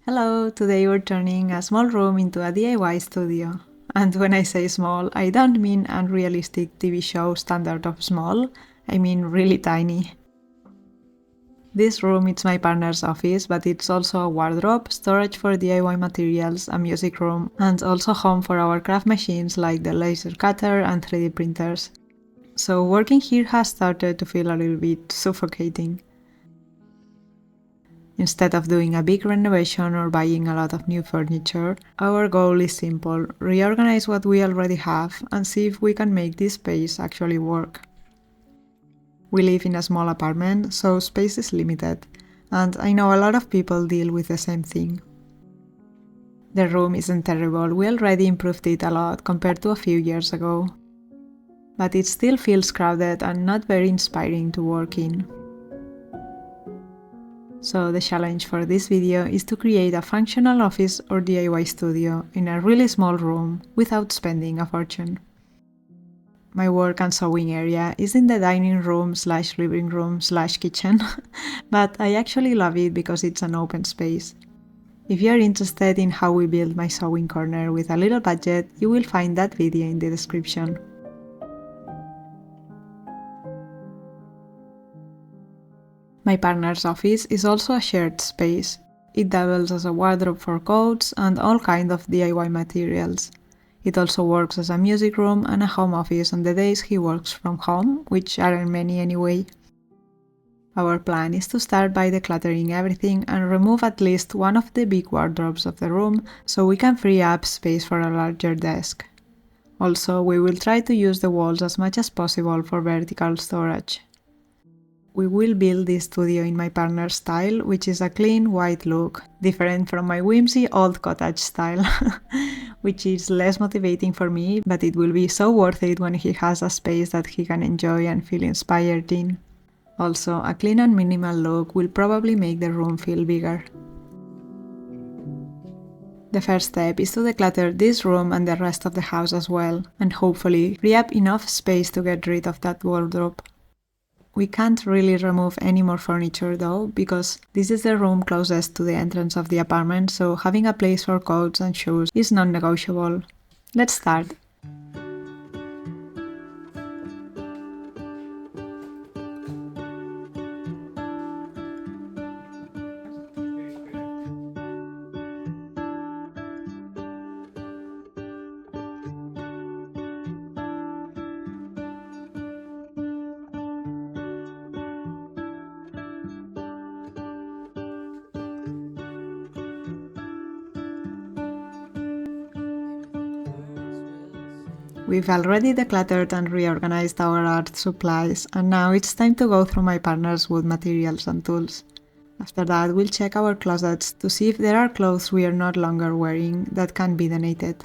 Hello, today we're turning a small room into a DIY studio. And when I say small, I don't mean unrealistic TV show standard of small, I mean really tiny. This room is my partner's office, but it's also a wardrobe, storage for DIY materials, a music room, and also home for our craft machines like the laser cutter and 3D printers. So working here has started to feel a little bit suffocating. Instead of doing a big renovation or buying a lot of new furniture, our goal is simple: reorganize what we already have and see if we can make this space actually work. We live in a small apartment, so space is limited, and I know a lot of people deal with the same thing. The room isn't terrible, we already improved it a lot compared to a few years ago. But it still feels crowded and not very inspiring to work in. So the challenge for this video is to create a functional office or DIY studio in a really small room without spending a fortune. My work and sewing area is in the dining room / living room / kitchen, but I actually love it because it's an open space. If you're interested in how we build my sewing corner with a little budget, you will find that video in the description. My partner's office is also a shared space. It doubles as a wardrobe for coats and all kinds of DIY materials. It also works as a music room and a home office on the days he works from home, which aren't many anyway. Our plan is to start by decluttering everything and remove at least one of the big wardrobes of the room so we can free up space for a larger desk. Also, we will try to use the walls as much as possible for vertical storage. We will build this studio in my partner's style, which is a clean white look, different from my whimsy old cottage style, which is less motivating for me, but it will be so worth it when he has a space that he can enjoy and feel inspired in. Also, a clean and minimal look will probably make the room feel bigger. The first step is to declutter this room and the rest of the house as well, and hopefully free up enough space to get rid of that wardrobe. We can't really remove any more furniture though, because this is the room closest to the entrance of the apartment, so having a place for coats and shoes is non-negotiable. Let's start. We've already decluttered and reorganized our art supplies, and now it's time to go through my partner's wood materials and tools. After that, we'll check our closets to see if there are clothes we are no longer wearing that can be donated.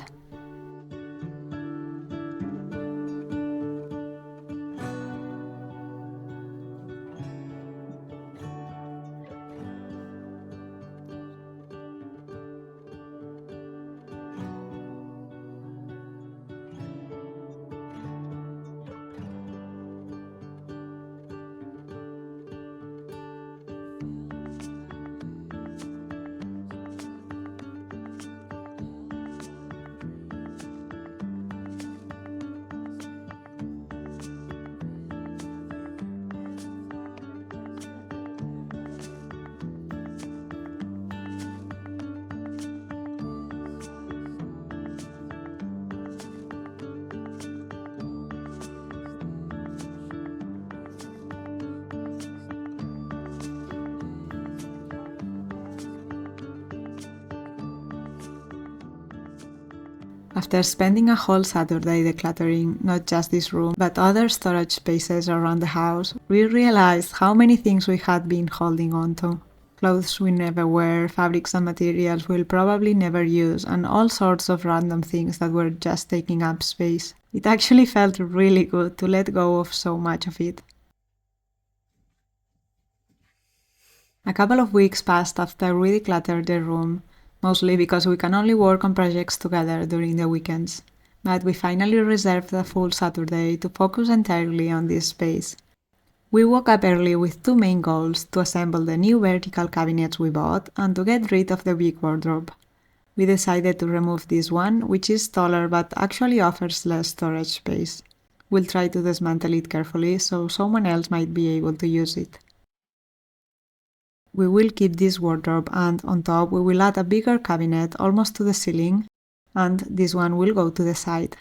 After spending a whole Saturday decluttering not just this room, but other storage spaces around the house, we realized how many things we had been holding on to. Clothes we never wear, fabrics and materials we'll probably never use, and all sorts of random things that were just taking up space. It actually felt really good to let go of so much of it. A couple of weeks passed after we decluttered the room, mostly because we can only work on projects together during the weekends, but we finally reserved a full Saturday to focus entirely on this space. We woke up early with two main goals: to assemble the new vertical cabinets we bought and to get rid of the big wardrobe. We decided to remove this one, which is taller but actually offers less storage space. We'll try to dismantle it carefully so someone else might be able to use it. We will keep this wardrobe, and on top we will add a bigger cabinet almost to the ceiling, and this one will go to the side.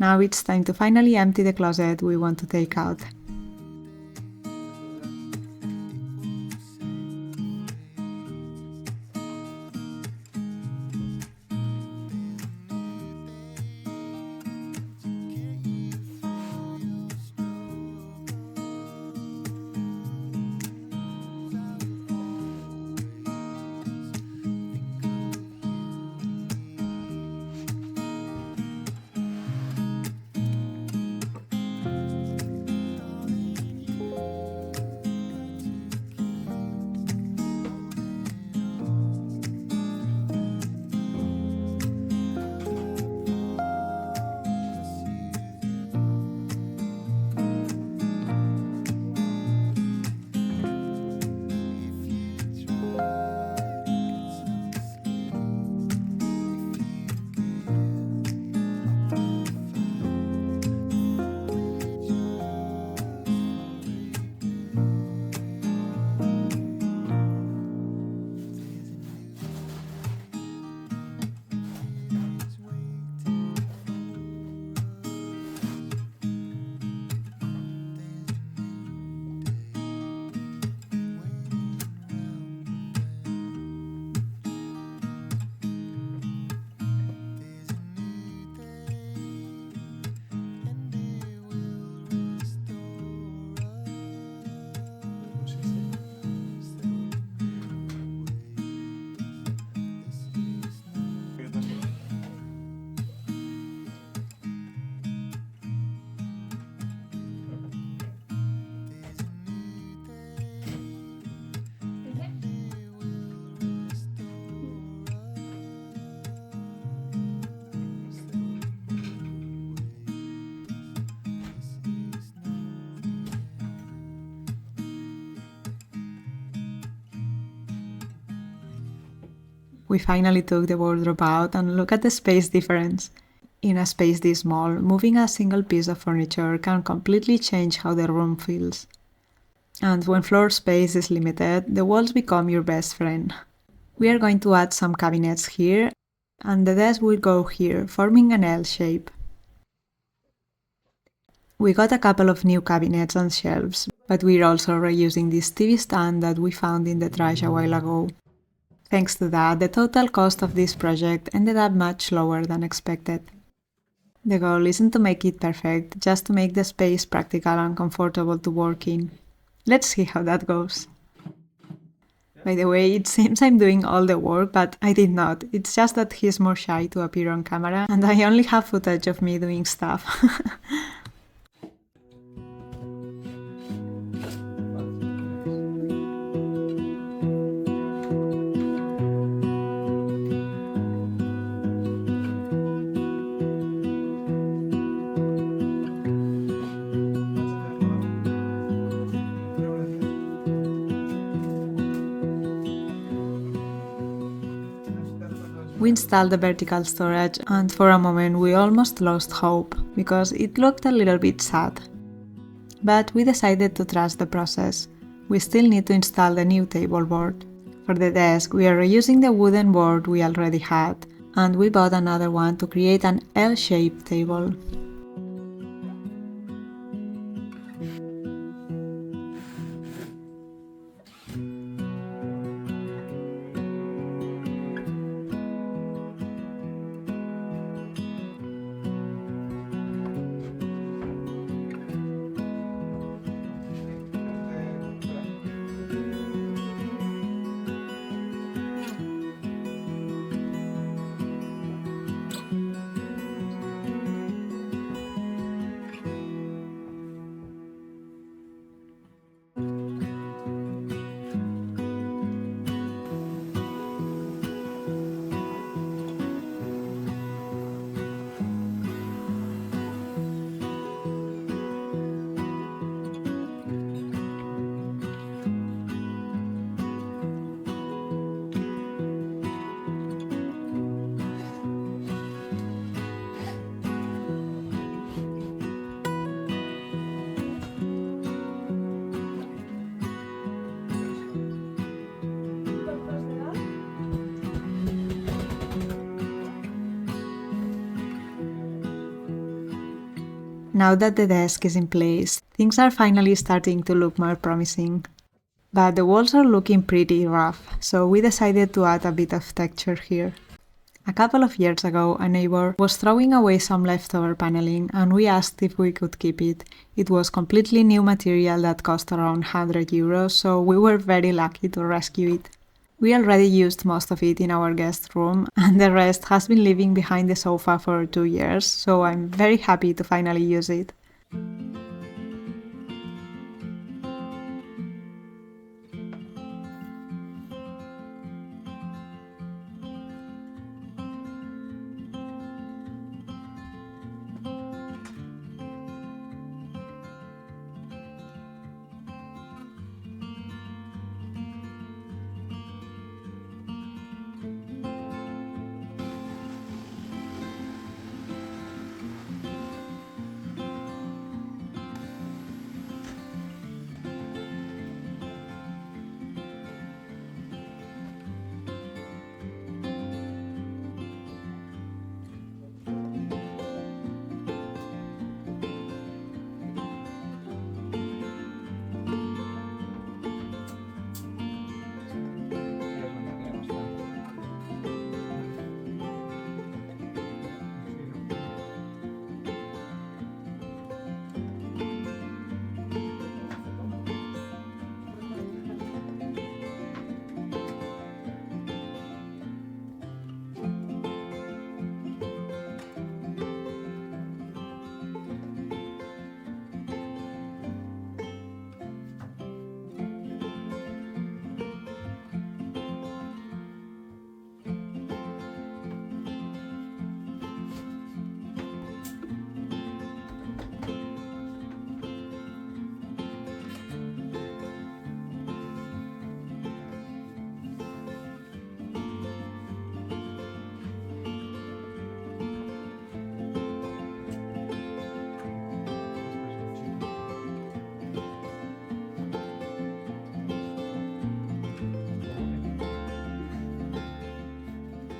Now it's time to finally empty the closet we want to take out. We finally took the wardrobe out and look at the space difference. In a space this small, moving a single piece of furniture can completely change how the room feels. And when floor space is limited, the walls become your best friend. We are going to add some cabinets here, and the desk will go here, forming an L shape. We got a couple of new cabinets and shelves, but we're also reusing this TV stand that we found in the trash a while ago. Thanks to that, the total cost of this project ended up much lower than expected. The goal isn't to make it perfect, just to make the space practical and comfortable to work in. Let's see how that goes. By the way, it seems I'm doing all the work, but I did not. It's just that he's more shy to appear on camera, and I only have footage of me doing stuff. We installed the vertical storage, and for a moment we almost lost hope because it looked a little bit sad. But we decided to trust the process. We still need to install the new table board. For the desk, we are reusing the wooden board we already had, and we bought another one to create an L-shaped table. Now that the desk is in place, things are finally starting to look more promising. But the walls are looking pretty rough, so we decided to add a bit of texture here. A couple of years ago, a neighbor was throwing away some leftover paneling and we asked if we could keep it. It was completely new material that cost around €100, so we were very lucky to rescue it. We already used most of it in our guest room, and the rest has been living behind the sofa for 2 years, so I'm very happy to finally use it.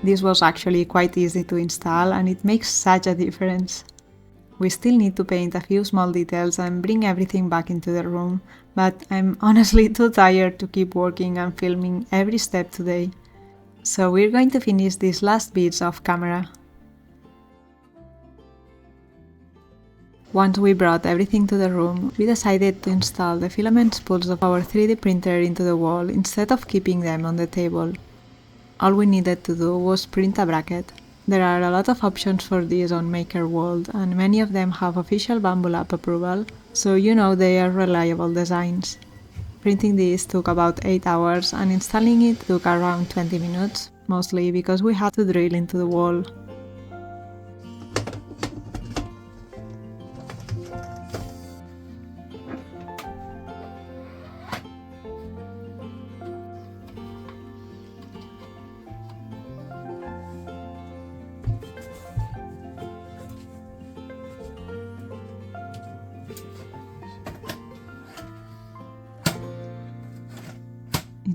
This was actually quite easy to install and it makes such a difference. We still need to paint a few small details and bring everything back into the room, but I'm honestly too tired to keep working and filming every step today. So we're going to finish these last bits off camera. Once we brought everything to the room, we decided to install the filament spools of our 3D printer into the wall instead of keeping them on the table. All we needed to do was print a bracket. There are a lot of options for this on Maker World, and many of them have official bambulab approval, so you know they are reliable designs. Printing this took about 8 hours and installing it took around 20 minutes, mostly because we had to drill into the wall.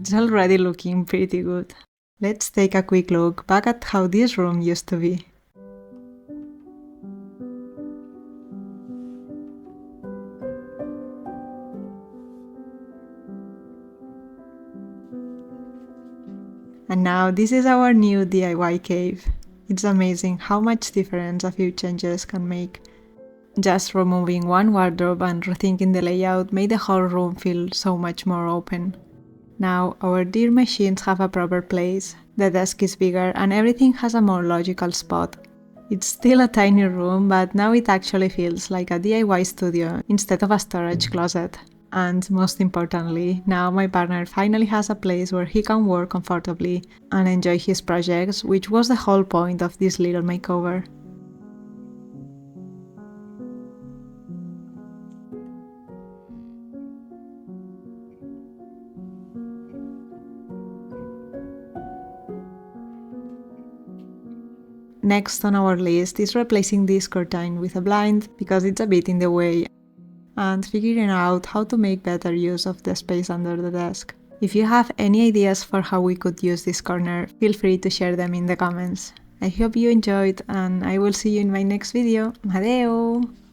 it's already looking pretty good. Let's take a quick look back at how this room used to be. And now this is our new DIY cave. It's amazing how much difference a few changes can make. Just removing one wardrobe and rethinking the layout made the whole room feel so much more open. Now our dear machines have a proper place, the desk is bigger and everything has a more logical spot. It's still a tiny room, but now it actually feels like a DIY studio instead of a storage closet. And most importantly, now my partner finally has a place where he can work comfortably and enjoy his projects, which was the whole point of this little makeover. Next on our list is replacing this curtain with a blind because it's a bit in the way, and figuring out how to make better use of the space under the desk. If you have any ideas for how we could use this corner, feel free to share them in the comments. I hope you enjoyed and I will see you in my next video. Adeu!